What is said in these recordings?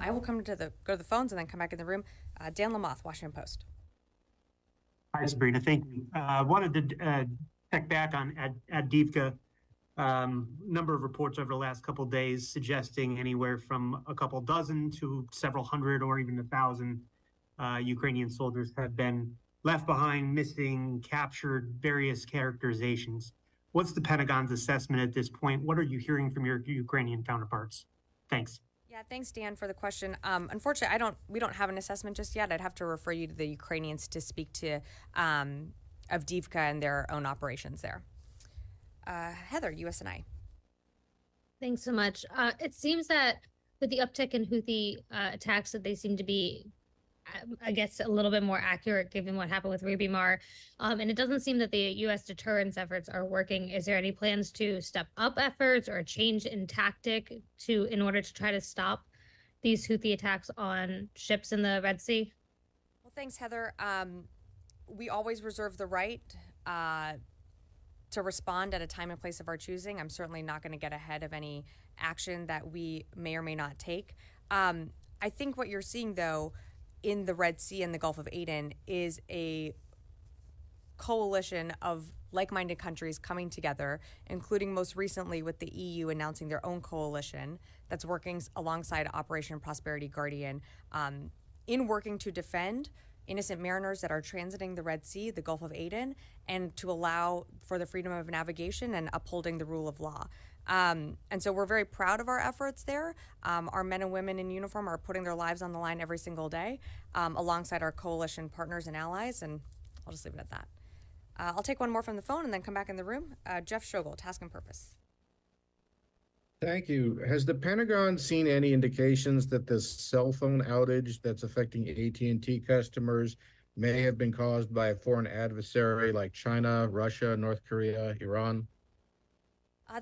I will go to the phones and then come back in the room. Dan Lamoth, Washington Post. Hi, Sabrina. Thank you. Wanted to check back on Adivka. Number of reports over the last couple of days suggesting anywhere from a couple dozen to several hundred or even 1,000 Ukrainian soldiers have been left behind, missing, captured, various characterizations. What's the Pentagon's assessment at this point? What are you hearing from your Ukrainian counterparts? Thanks. Yeah, thanks, Dan, for the question. Unfortunately, we don't have an assessment just yet. I'd have to refer you to the Ukrainians to speak to Avdiivka and their own operations there. Heather, USNI. Thanks so much. It seems that with the uptick in Houthi attacks, that they seem to be, I guess, a little bit more accurate given what happened with Ruby Mar. And it doesn't seem that the U.S. deterrence efforts are working. Is there any plans to step up efforts or a change in tactic in order to try to stop these Houthi attacks on ships in the Red Sea? Well, thanks, Heather. We always reserve the right to respond at a time and place of our choosing. I'm certainly not going to get ahead of any action that we may or may not take. I think what you're seeing, though, in the Red Sea and the Gulf of Aden is a coalition of like-minded countries coming together, including most recently with the EU announcing their own coalition that's working alongside Operation Prosperity Guardian in working to defend innocent mariners that are transiting the Red Sea, the Gulf of Aden, and to allow for the freedom of navigation and upholding the rule of law. And so we're very proud of our efforts there. Our men and women in uniform are putting their lives on the line every single day alongside our coalition partners and allies, and I'll just leave it at that. I'll take one more from the phone and then come back in the room. Jeff Schogel, Task and Purpose. Thank you. Has the Pentagon seen any indications that this cell phone outage that's affecting AT&T customers may have been caused by a foreign adversary like China, Russia, North Korea, Iran?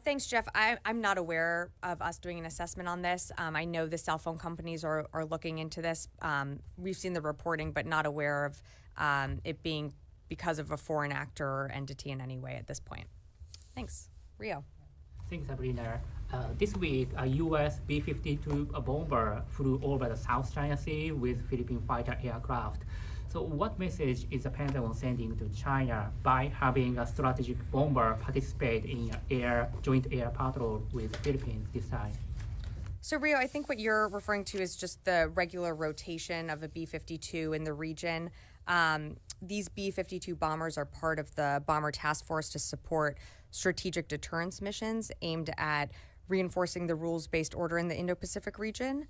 Thanks, Jeff. I'm not aware of us doing an assessment on this. I know the cell phone companies are looking into this. We've seen the reporting, but not aware of it being because of a foreign actor or entity in any way at this point. Thanks. Rio. Thanks, Sabrina. This week, a U.S. B-52 bomber flew over the South China Sea with Philippine fighter aircraft. So what message is the Pentagon sending to China by having a strategic bomber participate in an joint air patrol with Philippines this time? So, Rio, I think what you're referring to is just the regular rotation of a B-52 in the region. These B-52 bombers are part of the Bomber Task Force to support strategic deterrence missions aimed at reinforcing the rules-based order in the Indo-Pacific region.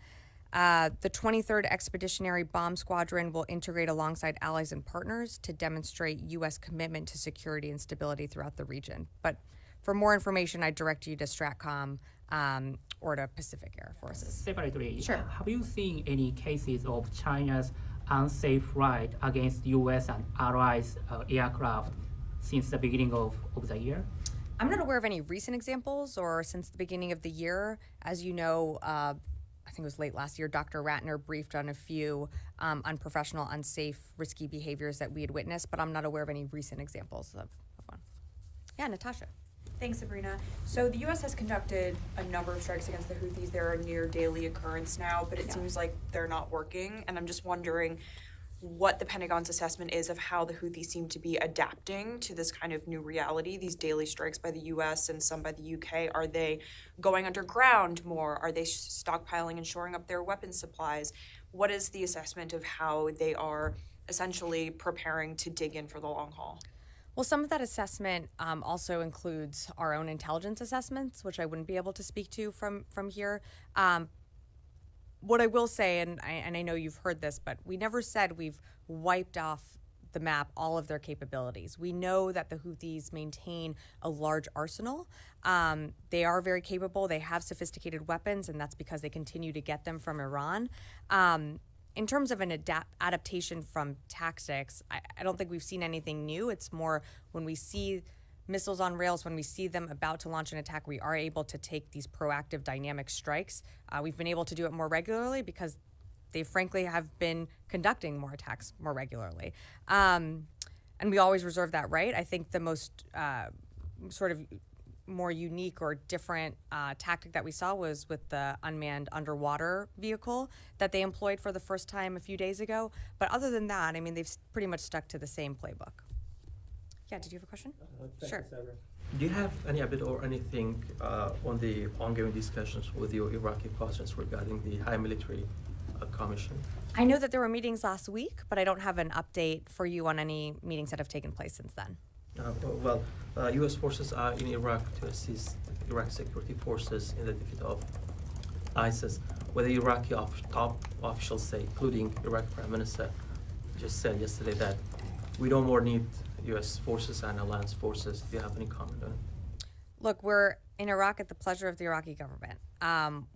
The 23rd Expeditionary Bomb Squadron will integrate alongside allies and partners to demonstrate U.S. commitment to security and stability throughout the region. But for more information, I direct you to STRATCOM or to Pacific Air Forces. Separately, sure. Have you seen any cases of China's unsafe flight against U.S. and allies aircraft since the beginning of the year? I'm not aware of any recent examples or since the beginning of the year. As you know, I think it was late last year, Dr. Ratner briefed on a few unprofessional, unsafe, risky behaviors that we had witnessed, but I'm not aware of any recent examples of one. Yeah, Natasha. Thanks, Sabrina. So the U.S. has conducted a number of strikes against the Houthis. They're a near daily occurrence now, but it seems like they're not working. And I'm just wondering what the Pentagon's assessment is of how the Houthis seem to be adapting to this kind of new reality, these daily strikes by the U.S. and some by the U.K. Are they going underground more? Are they stockpiling and shoring up their weapons supplies? What is the assessment of how they are essentially preparing to dig in for the long haul? Well, some of that assessment also includes our own intelligence assessments, which I wouldn't be able to speak to from here. What I will say, and I know you've heard this, but we never said we've wiped off the map all of their capabilities. We know that the Houthis maintain a large arsenal. They are very capable. They have sophisticated weapons, and that's because they continue to get them from Iran. In terms of an adaptation from tactics, I don't think we've seen anything new. It's more when we see missiles on rails, when we see them about to launch an attack, we are able to take these proactive dynamic strikes. We've been able to do it more regularly because they frankly have been conducting more attacks more regularly. And we always reserve that right. I think the most sort of more unique or different tactic that we saw was with the unmanned underwater vehicle that they employed for the first time a few days ago. But other than that, I mean, they've pretty much stuck to the same playbook. Yeah, did you have a question? Sure. Do you have any update or anything on the ongoing discussions with your Iraqi partners regarding the high military commission? I know that there were meetings last week, but I don't have an update for you on any meetings that have taken place since then. U.S. forces are in Iraq to assist Iraq security forces in the defeat of ISIS. Whether Iraqi top officials say, including Iraqi Prime Minister, just said yesterday that we don't more need U.S. forces and alliance forces. Do you have any comment on it? Look, we're in Iraq at the pleasure of the Iraqi government.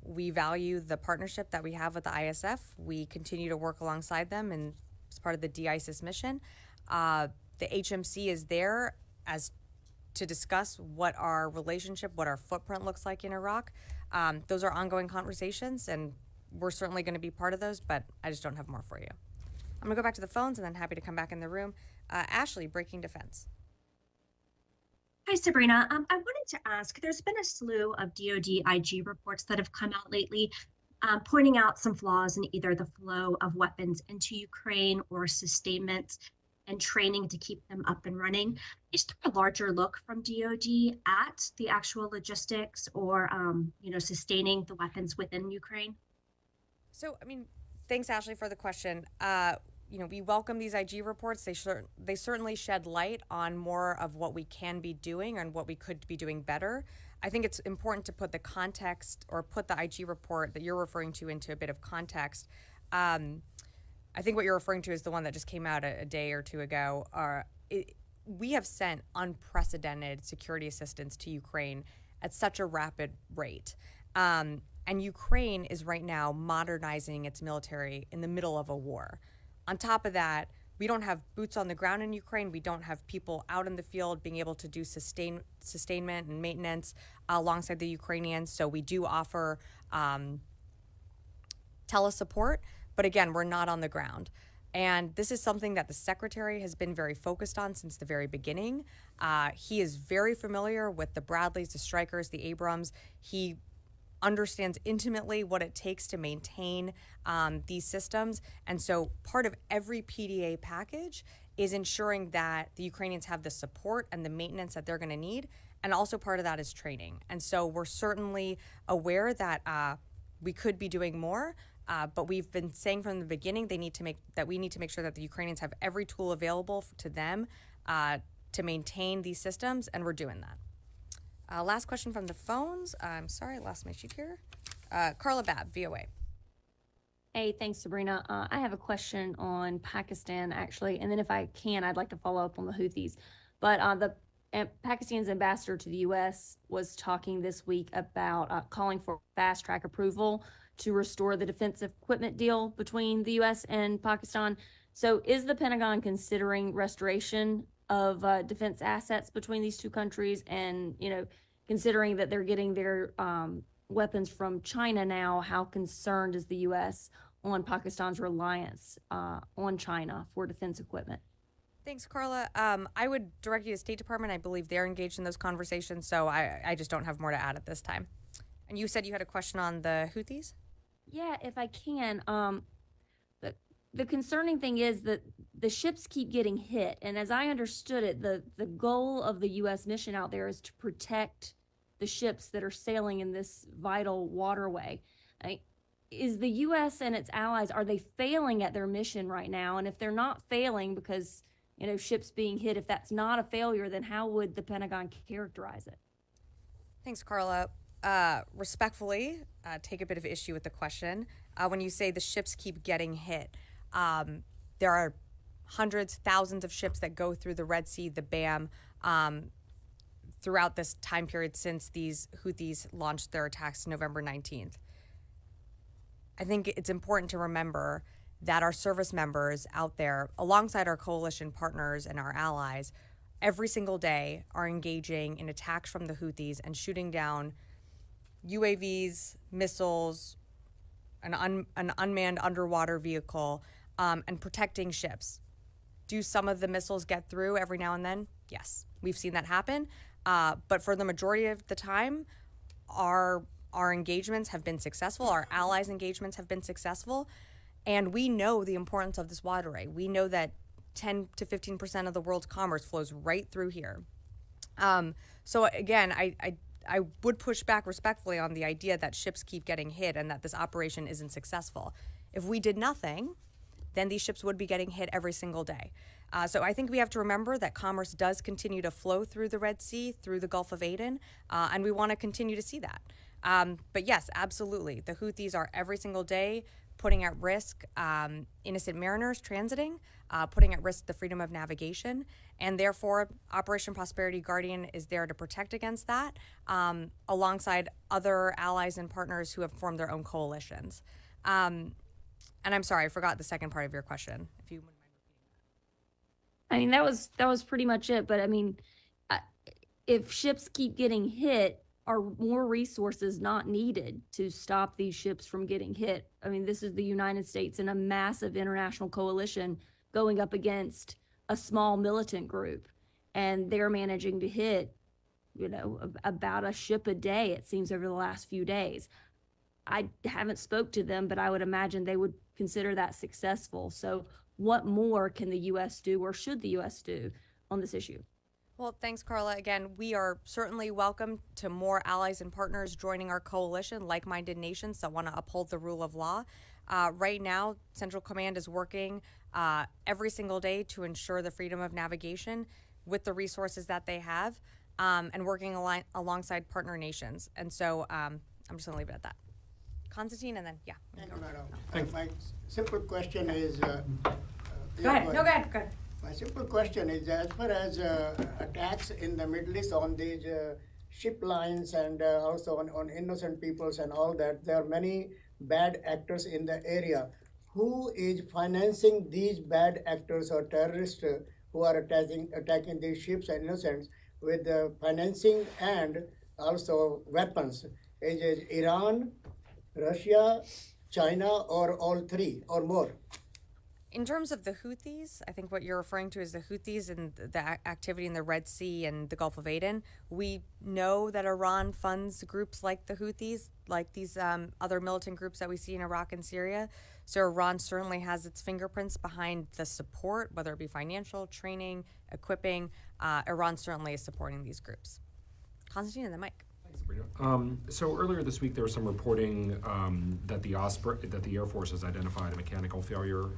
We value the partnership that we have with the ISF. We continue to work alongside them and as part of the de-ISIS mission. The HMC is there as to discuss what our relationship, what our footprint looks like in Iraq. Those are ongoing conversations, and we're certainly going to be part of those, but I just don't have more for you. I'm going to go back to the phones and then happy to come back in the room. Ashley, Breaking Defense. Hi, Sabrina. I wanted to ask, there's been a slew of DoD IG reports that have come out lately pointing out some flaws in either the flow of weapons into Ukraine or sustainment and training to keep them up and running. Is there a larger look from DoD at the actual logistics or, sustaining the weapons within Ukraine? So, I mean, thanks, Ashley, for the question. We welcome these IG reports. They certainly shed light on more of what we can be doing and what we could be doing better. I think it's important to put the context or put the IG report that you're referring to into a bit of context. I think what you're referring to is the one that just came out a day or two ago. We have sent unprecedented security assistance to Ukraine at such a rapid rate. And Ukraine is right now modernizing its military in the middle of a war. On top of that, we don't have boots on the ground in Ukraine. We don't have people out in the field being able to do sustainment and maintenance alongside the Ukrainians. So we do offer telesupport, but again, we're not on the ground. And this is something that the Secretary has been very focused on since the very beginning. He is very familiar with the Bradleys, the Strykers, the Abrams. He understands intimately what it takes to maintain these systems. And so part of every PDA package is ensuring that the Ukrainians have the support and the maintenance that they're going to need. And also part of that is training. And so we're certainly aware that we could be doing more, but we've been saying from the beginning we need to make sure that the Ukrainians have every tool available to them to maintain these systems, and we're doing that. Last question from the phones. I'm sorry, I lost my sheet here. Carla Babb, VOA. Hey, thanks, Sabrina. I have a question on Pakistan, actually, and then if I can, I'd like to follow up on the Houthis. But Pakistan's ambassador to the U.S. was talking this week about calling for fast-track approval to restore the defensive equipment deal between the U.S. and Pakistan. So is the Pentagon considering restoration of defense assets between these two countries? And, considering that they're getting their weapons from China now, how concerned is the U.S. on Pakistan's reliance on China for defense equipment? Thanks, Carla. I would direct you to State Department. I believe they're engaged in those conversations, so I just don't have more to add at this time. And you said you had a question on the Houthis? Yeah, if I can. The concerning thing is that the ships keep getting hit. And as I understood it, the goal of the U.S. mission out there is to protect the ships that are sailing in this vital waterway. Is the U.S. and its allies, are they failing at their mission right now? And if they're not failing because, ships being hit, if that's not a failure, then how would the Pentagon characterize it? Thanks, Carla. Respectfully, take a bit of issue with the question. When you say the ships keep getting hit, there are hundreds, thousands of ships that go through the Red Sea, the BAM, throughout this time period since these Houthis launched their attacks November 19th. I think it's important to remember that our service members out there, alongside our coalition partners and our allies, every single day are engaging in attacks from the Houthis and shooting down UAVs, missiles, an unmanned underwater vehicle, and protecting ships. Do some of the missiles get through every now and then? Yes, we've seen that happen. But for the majority of the time, our engagements have been successful. Our allies' engagements have been successful. And we know the importance of this waterway. We know that 10 to 15% of the world's commerce flows right through here. So again, I would push back respectfully on the idea that ships keep getting hit and that this operation isn't successful. If we did nothing, then these ships would be getting hit every single day. So I think we have to remember that commerce does continue to flow through the Red Sea, through the Gulf of Aden, and we want to continue to see that. But yes, absolutely. The Houthis are every single day putting at risk innocent mariners transiting, putting at risk the freedom of navigation, and therefore Operation Prosperity Guardian is there to protect against that, alongside other allies and partners who have formed their own coalitions. And I'm sorry, I forgot the second part of your question. If you wouldn't mind repeating that. I mean, that was pretty much it. But I mean, if ships keep getting hit, are more resources not needed to stop these ships from getting hit? I mean, this is the United States and a massive international coalition going up against a small militant group, and they're managing to hit, about a ship a day, it seems, over the last few days. I haven't spoke to them, but I would imagine they would consider that successful. So what more can the U.S. do, or should the U.S. do on this issue? Well, thanks, Carla. Again, we are certainly welcome to more allies and partners joining our coalition, like-minded nations that want to uphold the rule of law. Right now, Central Command is working every single day to ensure the freedom of navigation with the resources that they have, and working alongside partner nations. And so I'm just going to leave it at that. Constantine, and then, yeah. Thank you, madam. My simple question is... Go ahead. No, go ahead. My simple question is, as far as attacks in the Middle East on these ship lines and also on innocent peoples and all that, there are many bad actors in the area. Who is financing these bad actors or terrorists who are attacking these ships and innocents with financing and also weapons? Is it Iran, Russia, China, or all three or more? In terms of the Houthis, I think what you're referring to is the Houthis and the activity in the Red Sea and the Gulf of Aden. We know that Iran funds groups like the Houthis, like these other militant groups that we see in Iraq and Syria. So Iran certainly has its fingerprints behind the support, whether it be financial, training, equipping. Iran certainly is supporting these groups. Constantine and then Mike. So earlier this week, there was some reporting that the Air Force has identified a mechanical failure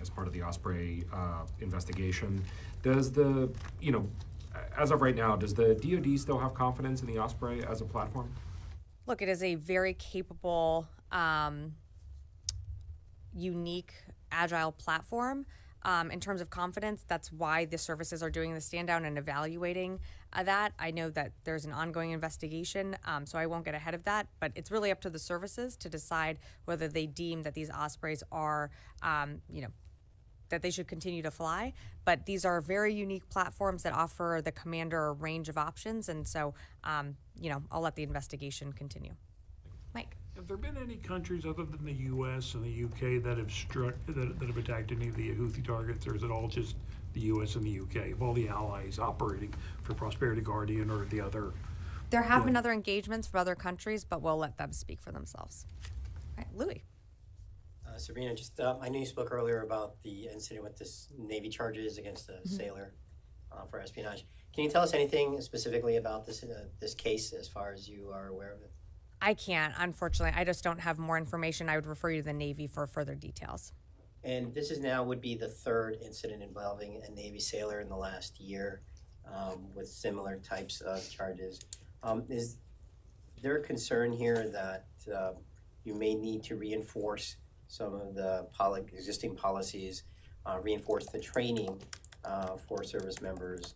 as part of the Osprey investigation. Does as of right now, does the DoD still have confidence in the Osprey as a platform? Look, it is a very capable, unique, agile platform. In terms of confidence, that's why the services are doing the stand down and evaluating that. I know that there's an ongoing investigation, so I won't get ahead of that, but it's really up to the services to decide whether they deem that these Ospreys are, that they should continue to fly. But these are very unique platforms that offer the commander a range of options, and so, I'll let the investigation continue. Mike. Have there been any countries other than the U.S. and the U.K. that have attacked any of the Houthi targets, or is it all just the U.S. and the U.K. of all the allies operating for Prosperity Guardian or the other? There have been other engagements from other countries, but we'll let them speak for themselves. All right, Louis. Sabrina, I know you spoke earlier about the incident with this Navy charges against a sailor for espionage. Can you tell us anything specifically about this case as far as you are aware of it? I can't, unfortunately. I just don't have more information. I would refer you to the Navy for further details. And this would be the third incident involving a Navy sailor in the last year with similar types of charges. Is there a concern here that you may need to reinforce some of the existing policies, reinforce the training for service members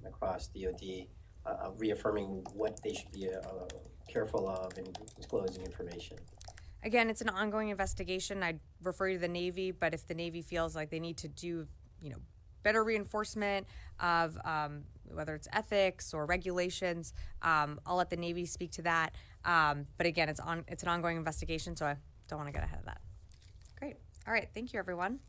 across DoD, reaffirming what they should be careful of in disclosing information? Again, it's an ongoing investigation. I'd refer you to the Navy, but if the Navy feels like they need to do, better reinforcement of whether it's ethics or regulations, I'll let the Navy speak to that. But again, it's an ongoing investigation, so I don't want to get ahead of that. Great. All right. Thank you, everyone.